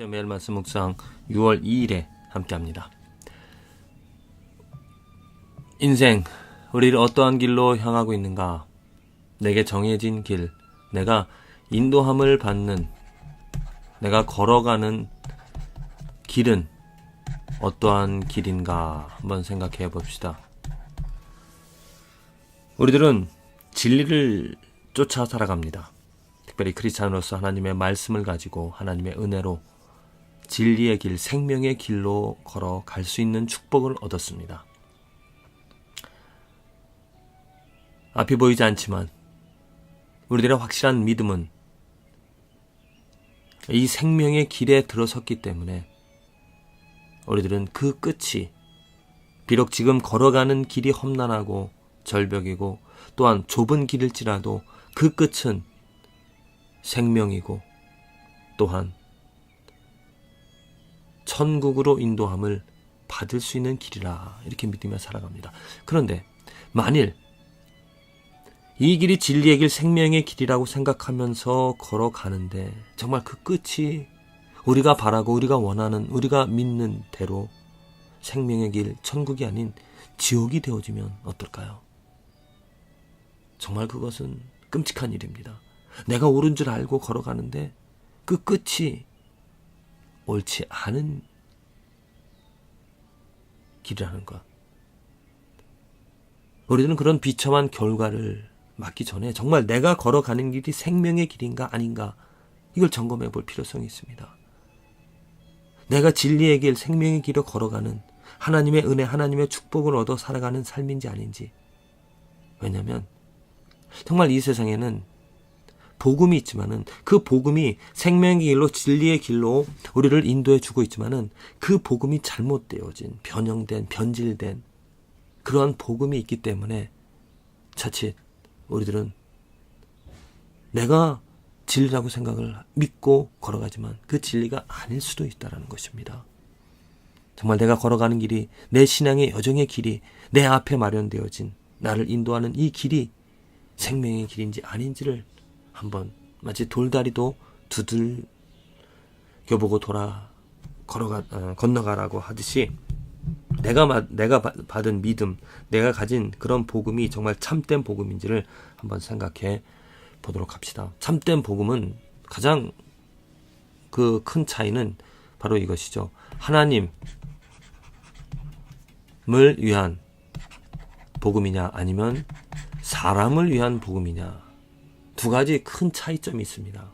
매일 말씀 묵상 6월 2일에 함께합니다. 인생, 우리를 어떠한 길로 향하고 있는가? 내게 정해진 길, 내가 인도함을 받는, 내가 걸어가는 길은 어떠한 길인가 한번 생각해 봅시다. 우리들은 진리를 쫓아 살아갑니다. 특별히 크리스찬으로서 하나님의 말씀을 가지고 하나님의 은혜로 진리의 길, 생명의 길로 걸어갈 수 있는 축복을 얻었습니다. 앞이 보이지 않지만 우리들의 확실한 믿음은 이 생명의 길에 들어섰기 때문에 우리들은 그 끝이 비록 지금 걸어가는 길이 험난하고 절벽이고 또한 좁은 길일지라도 그 끝은 생명이고 또한 천국으로 인도함을 받을 수 있는 길이라 이렇게 믿으며 살아갑니다. 그런데 만일 이 길이 진리의 길, 생명의 길이라고 생각하면서 걸어가는데 정말 그 끝이 우리가 바라고 우리가 원하는, 우리가 믿는 대로 생명의 길, 천국이 아닌 지옥이 되어지면 어떨까요? 정말 그것은 끔찍한 일입니다. 내가 옳은 줄 알고 걸어가는데 그 끝이 옳지 않은 길이라는 것. 우리는 그런 비참한 결과를 맞기 전에 정말 내가 걸어가는 길이 생명의 길인가 아닌가 이걸 점검해 볼 필요성이 있습니다. 내가 진리의 길, 생명의 길을 걸어가는 하나님의 은혜, 하나님의 축복을 얻어 살아가는 삶인지 아닌지. 왜냐하면 정말 이 세상에는 복음이 있지만은 그 복음이 생명의 길로 진리의 길로 우리를 인도해 주고 있지만은 그 복음이 잘못되어진, 변형된, 변질된 그러한 복음이 있기 때문에 자칫 우리들은 내가 진리라고 생각을 믿고 걸어가지만 그 진리가 아닐 수도 있다는 것입니다. 정말 내가 걸어가는 길이, 내 신앙의 여정의 길이, 내 앞에 마련되어진 나를 인도하는 이 길이 생명의 길인지 아닌지를 한번 마치 돌다리도 두들겨보고 건너가라고 하듯이 내가 받은 믿음, 내가 가진 그런 복음이 정말 참된 복음인지를 한번 생각해 보도록 합시다. 참된 복음은 가장 그 큰 차이는 바로 이것이죠. 하나님을 위한 복음이냐 아니면 사람을 위한 복음이냐, 두 가지 큰 차이점이 있습니다.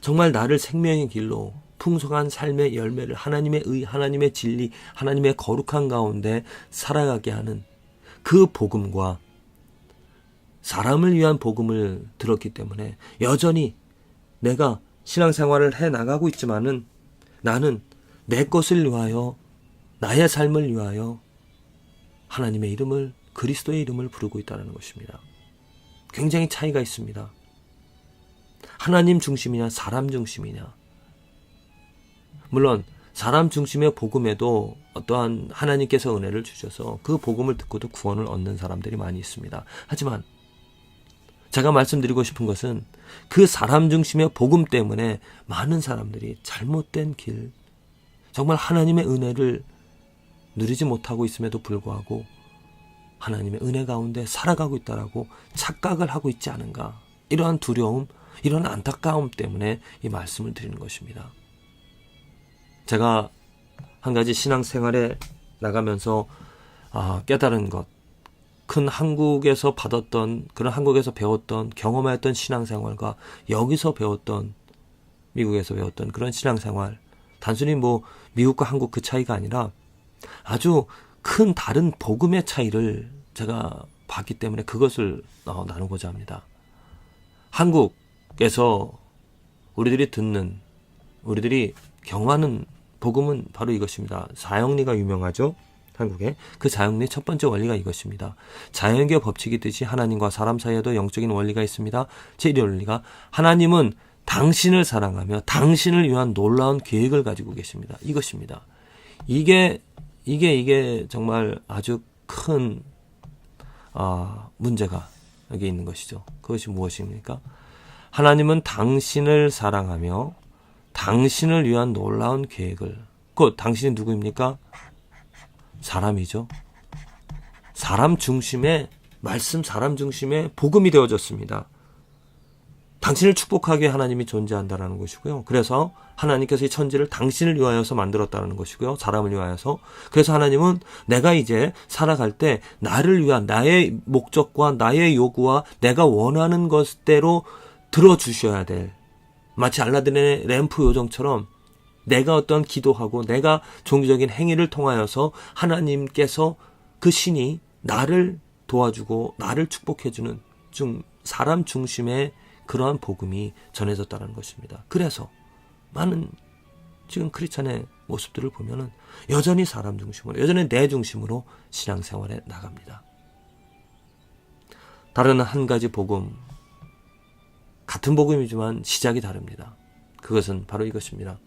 정말 나를 생명의 길로 풍성한 삶의 열매를 하나님의 의, 하나님의 진리, 하나님의 거룩한 가운데 살아가게 하는 그 복음과 사람을 위한 복음을 들었기 때문에 여전히 내가 신앙생활을 해나가고 있지만은 나는 내 것을 위하여, 나의 삶을 위하여 하나님의 이름을, 그리스도의 이름을 부르고 있다는 것입니다. 굉장히 차이가 있습니다. 하나님 중심이냐 사람 중심이냐. 물론 사람 중심의 복음에도 어떠한 하나님께서 은혜를 주셔서 그 복음을 듣고도 구원을 얻는 사람들이 많이 있습니다. 하지만 제가 말씀드리고 싶은 것은 그 사람 중심의 복음 때문에 많은 사람들이 잘못된 길, 정말 하나님의 은혜를 누리지 못하고 있음에도 불구하고 하나님의 은혜 가운데 살아가고 있다라고 착각을 하고 있지 않은가. 이러한 두려움, 이런 안타까움 때문에 이 말씀을 드리는 것입니다. 제가 한 가지 신앙생활에 나가면서 깨달은 것, 큰 한국에서 받았던, 그런 한국에서 배웠던, 경험했던 신앙생활과 여기서 배웠던, 미국에서 배웠던 그런 신앙생활, 단순히 미국과 한국 그 차이가 아니라 아주 큰 다른 복음의 차이를 제가 봤기 때문에 그것을 나누고자 합니다. 한국에서 우리들이 듣는, 우리들이 경험하는 복음은 바로 이것입니다. 사형리가 유명하죠. 한국에. 그 사형리의 첫 번째 원리가 이것입니다. 자연계 법칙이듯이 하나님과 사람 사이에도 영적인 원리가 있습니다. 제1 원리가 하나님은 당신을 사랑하며 당신을 위한 놀라운 계획을 가지고 계십니다. 이것입니다. 이게 정말 아주 큰 문제가 여기 있는 것이죠. 그것이 무엇입니까? 하나님은 당신을 사랑하며 당신을 위한 놀라운 계획을, 당신이 누구입니까? 사람이죠. 사람 중심의 말씀, 사람 중심의 복음이 되어졌습니다. 당신을 축복하게 하나님이 존재한다는 것이고요. 그래서 하나님께서 이 천지를 당신을 위하여서 만들었다는 것이고요. 사람을 위하여서. 그래서 하나님은 내가 이제 살아갈 때 나를 위한 나의 목적과 나의 요구와 내가 원하는 것대로 들어주셔야 될, 마치 알라딘의 램프 요정처럼 내가 어떤 기도하고 내가 종교적인 행위를 통하여서 하나님께서 그 신이 나를 도와주고 나를 축복해주는 사람 중심의 그러한 복음이 전해졌다는 것입니다. 그래서 많은 지금 크리스찬의 모습들을 보면은 여전히 사람 중심으로, 여전히 내 중심으로 신앙생활에 나갑니다. 다른 한 가지 복음, 같은 복음이지만 시작이 다릅니다. 그것은 바로 이것입니다.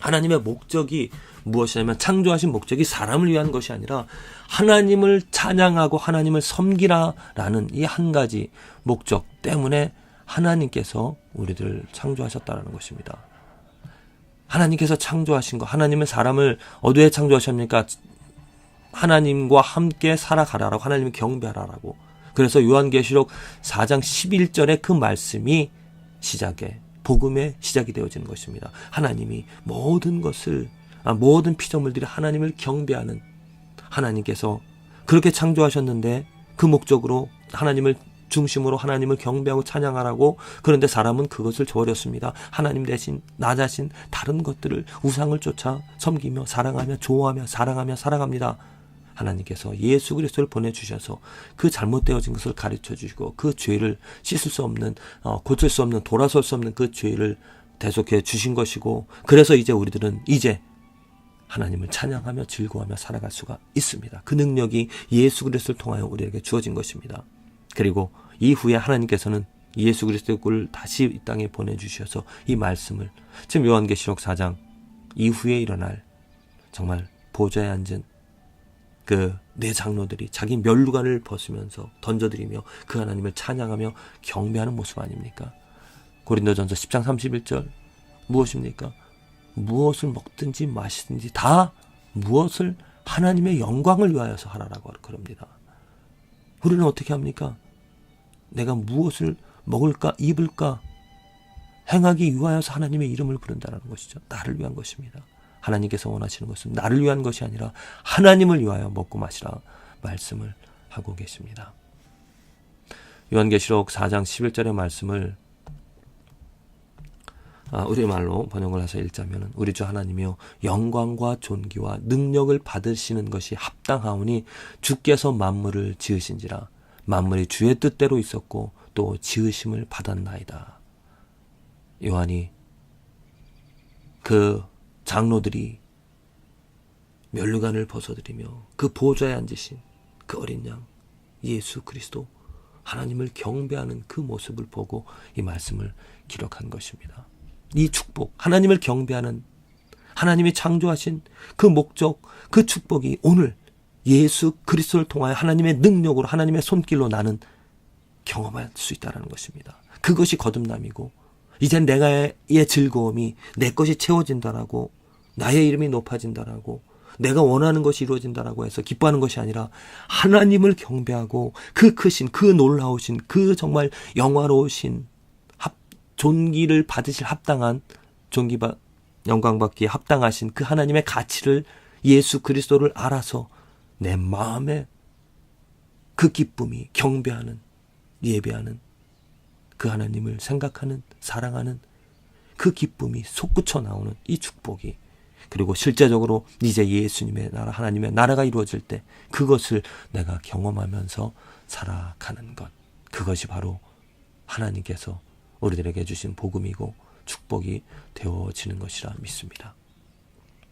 하나님의 목적이 무엇이냐면, 창조하신 목적이 사람을 위한 것이 아니라 하나님을 찬양하고 하나님을 섬기라라는 이 한 가지 목적 때문에 하나님께서 우리들을 창조하셨다는 것입니다. 하나님께서 창조하신 것, 하나님은 사람을 어디에 창조하셨습니까? 하나님과 함께 살아가라라고, 하나님을 경배하라라고. 그래서 요한계시록 4장 11절의 그 말씀이 복음의 시작이 되어지는 것입니다. 하나님이 모든 피조물들이 하나님을 경배하는, 하나님께서 그렇게 창조하셨는데 그 목적으로 하나님을 중심으로 하나님을 경배하고 찬양하라고. 그런데 사람은 그것을 저버렸습니다. 하나님 대신 나 자신 다른 것들을, 우상을 쫓아 섬기며 사랑하며 좋아하며 사랑하며 살아갑니다. 하나님께서 예수 그리스도를 보내주셔서 그 잘못되어진 것을 가르쳐 주시고 그 죄를 씻을 수 없는, 고칠 수 없는, 돌아설 수 없는 그 죄를 대속해 주신 것이고, 그래서 이제 우리들은 이제 하나님을 찬양하며 즐거워하며 살아갈 수가 있습니다. 그 능력이 예수 그리스도를 통하여 우리에게 주어진 것입니다. 그리고 이후에 하나님께서는 예수 그리스도를 다시 이 땅에 보내주셔서 이 말씀을, 지금 요한계시록 4장 이후에 일어날 정말 보좌에 앉은 그 네 장로들이 자기 면류관을 벗으면서 던져드리며 그 하나님을 찬양하며 경배하는 모습 아닙니까? 고린도전서 10장 31절 무엇입니까? 무엇을 먹든지 마시든지 다 무엇을 하나님의 영광을 위하여서 하라라고 그럽니다. 우리는 어떻게 합니까? 내가 무엇을 먹을까 입을까 행하기 위하여서 하나님의 이름을 부른다는 것이죠. 나를 위한 것입니다. 하나님께서 원하시는 것은 나를 위한 것이 아니라 하나님을 위하여 먹고 마시라 말씀을 하고 계십니다. 요한계시록 4장 11절의 말씀을 우리말로 번역을 해서 읽자면, 우리 주 하나님이여 영광과 존귀와 능력을 받으시는 것이 합당하오니 주께서 만물을 지으신지라. 만물이 주의 뜻대로 있었고 또 지으심을 받았나이다. 요한이 그 장로들이 면류관을 벗어드리며 그 보좌에 앉으신 그 어린 양 예수 그리스도 하나님을 경배하는 그 모습을 보고 이 말씀을 기록한 것입니다. 이 축복, 하나님을 경배하는, 하나님이 창조하신 그 목적, 그 축복이 오늘 예수 그리스도를 통하여 하나님의 능력으로, 하나님의 손길로 나는 경험할 수 있다는 것입니다. 그것이 거듭남이고, 이젠 내가의 즐거움이 내 것이 채워진다라고, 나의 이름이 높아진다라고, 내가 원하는 것이 이루어진다라고 해서 기뻐하는 것이 아니라 하나님을 경배하고 그 크신, 그 놀라우신, 그 정말 영화로우신, 존귀를 받으실 합당한, 영광받기에 합당하신 그 하나님의 가치를, 예수 그리스도를 알아서 내 마음에 그 기쁨이, 경배하는, 예배하는, 그 하나님을 생각하는, 사랑하는 그 기쁨이 솟구쳐 나오는 이 축복이, 그리고 실제적으로 이제 예수님의 나라, 하나님의 나라가 이루어질 때 그것을 내가 경험하면서 살아가는 것, 그것이 바로 하나님께서 우리들에게 주신 복음이고 축복이 되어지는 것이라 믿습니다.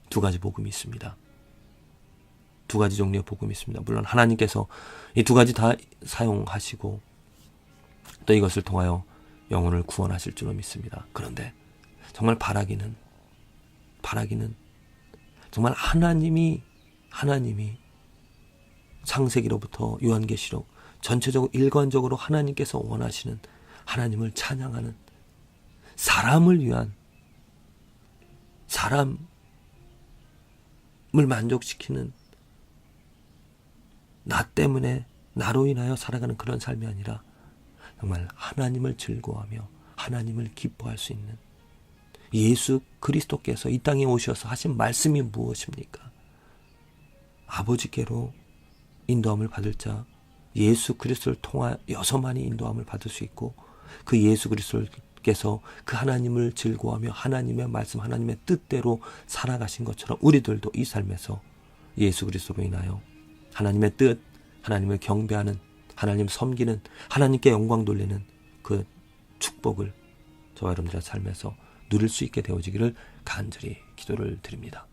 두 가지 복음이 있습니다. 두 가지 종류의 복음이 있습니다. 물론 하나님께서 이 두 가지 다 사용하시고 또 이것을 통하여 영혼을 구원하실 줄로 믿습니다. 그런데 정말 바라기는 정말 하나님이 창세기로부터 요한계시록 전체적으로 일관적으로 하나님께서 원하시는, 하나님을 찬양하는, 사람을 위한 사람을 만족시키는, 나 때문에 나로 인하여 살아가는 그런 삶이 아니라 정말 하나님을 즐거워하며 하나님을 기뻐할 수 있는, 예수 그리스도께서 이 땅에 오셔서 하신 말씀이 무엇입니까? 아버지께로 인도함을 받을 자, 예수 그리스도를 통하여서만이 인도함을 받을 수 있고, 그 예수 그리스도께서 그 하나님을 즐거워하며 하나님의 말씀, 하나님의 뜻대로 살아가신 것처럼 우리들도 이 삶에서 예수 그리스도로 인하여 하나님의 뜻, 하나님을 경배하는, 하나님 섬기는, 하나님께 영광 돌리는 그 축복을 저와 여러분들의 삶에서 누릴 수 있게 되어지기를 간절히 기도를 드립니다.